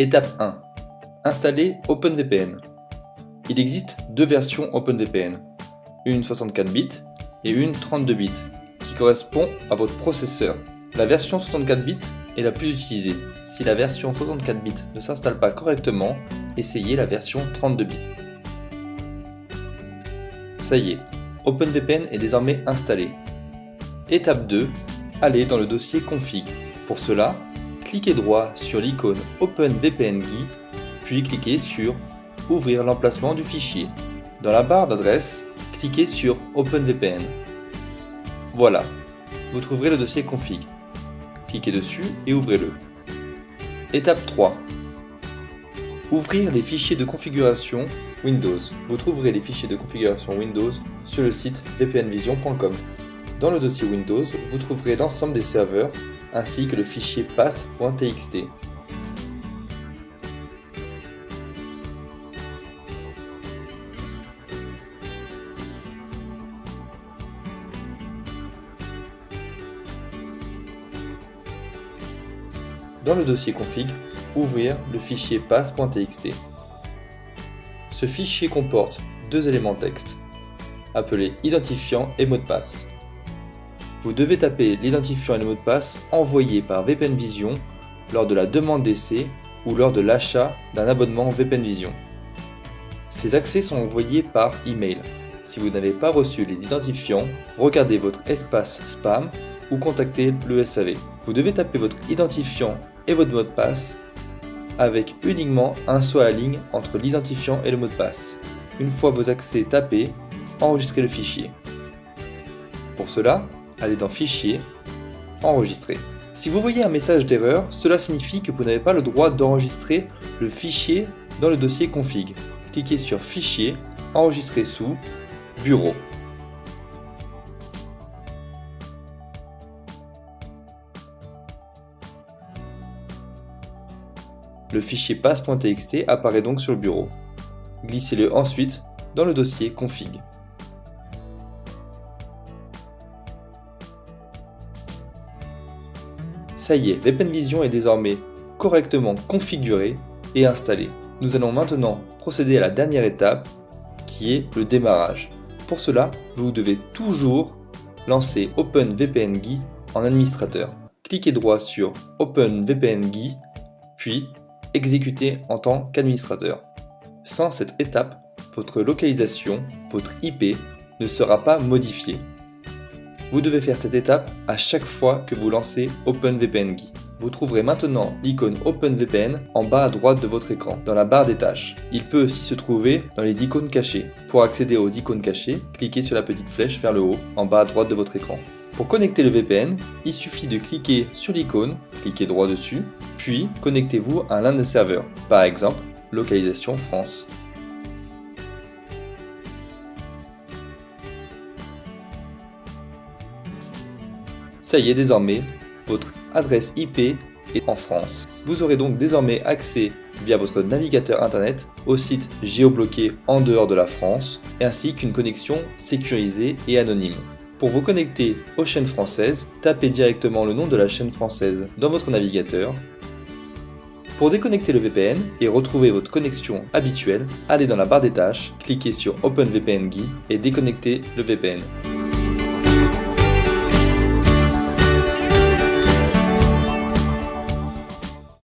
Étape 1. Installer OpenVPN. Il existe deux versions OpenVPN, une 64 bits et une 32 bits, qui correspond à votre processeur. La version 64 bits est la plus utilisée. Si la version 64 bits ne s'installe pas correctement, essayez la version 32 bits. Ça y est, OpenVPN est désormais installé. Étape 2, allez dans le dossier config. Pour cela, cliquez droit sur l'icône OpenVPN-GUI, puis cliquez sur Ouvrir l'emplacement du fichier. Dans la barre d'adresse, cliquez sur OpenVPN. Voilà, vous trouverez le dossier config. Cliquez dessus et ouvrez-le. Étape 3. Ouvrir les fichiers de configuration Windows. Vous trouverez les fichiers de configuration Windows sur le site vpnvision.com. Dans le dossier Windows, vous trouverez l'ensemble des serveurs ainsi que le fichier pass.txt. Dans le dossier config, ouvrir le fichier pass.txt. Ce fichier comporte deux éléments texte, appelés identifiant et mot de passe. Vous devez taper l'identifiant et le mot de passe envoyé par VPNvision lors de la demande d'essai ou lors de l'achat d'un abonnement VPNvision. Ces accès sont envoyés par email. Si vous n'avez pas reçu les identifiants, regardez votre espace spam ou contactez le SAV. Vous devez taper votre identifiant et votre mot de passe avec uniquement un saut à la ligne entre l'identifiant et le mot de passe. Une fois vos accès tapés, enregistrez le fichier. Pour cela, allez dans Fichier, Enregistrer. Si vous voyez un message d'erreur, cela signifie que vous n'avez pas le droit d'enregistrer le fichier dans le dossier config. Cliquez sur Fichier, Enregistrer sous, Bureau. Le fichier pass.txt apparaît donc sur le bureau. Glissez-le ensuite dans le dossier config. Ça y est, VPNvision est désormais correctement configuré et installé. Nous allons maintenant procéder à la dernière étape qui est le démarrage. Pour cela, vous devez toujours lancer OpenVPN-GUI en administrateur. Cliquez droit sur OpenVPN-GUI, puis exécuter en tant qu'administrateur. Sans cette étape, votre localisation, votre IP, ne sera pas modifiée. Vous devez faire cette étape à chaque fois que vous lancez OpenVPN-GUI. Vous trouverez maintenant l'icône OpenVPN en bas à droite de votre écran, dans la barre des tâches. Il peut aussi se trouver dans les icônes cachées. Pour accéder aux icônes cachées, cliquez sur la petite flèche vers le haut, en bas à droite de votre écran. Pour connecter le VPN, il suffit de cliquer sur l'icône, cliquez droit dessus, puis connectez-vous à l'un des serveurs, par exemple localisation France. Ça y est, désormais, votre adresse IP est en France. Vous aurez donc désormais accès via votre navigateur internet au site géobloqué en dehors de la France, ainsi qu'une connexion sécurisée et anonyme. Pour vous connecter aux chaînes françaises, tapez directement le nom de la chaîne française dans votre navigateur. Pour déconnecter le VPN et retrouver votre connexion habituelle, allez dans la barre des tâches, cliquez sur OpenVPN-GUI et déconnectez le VPN.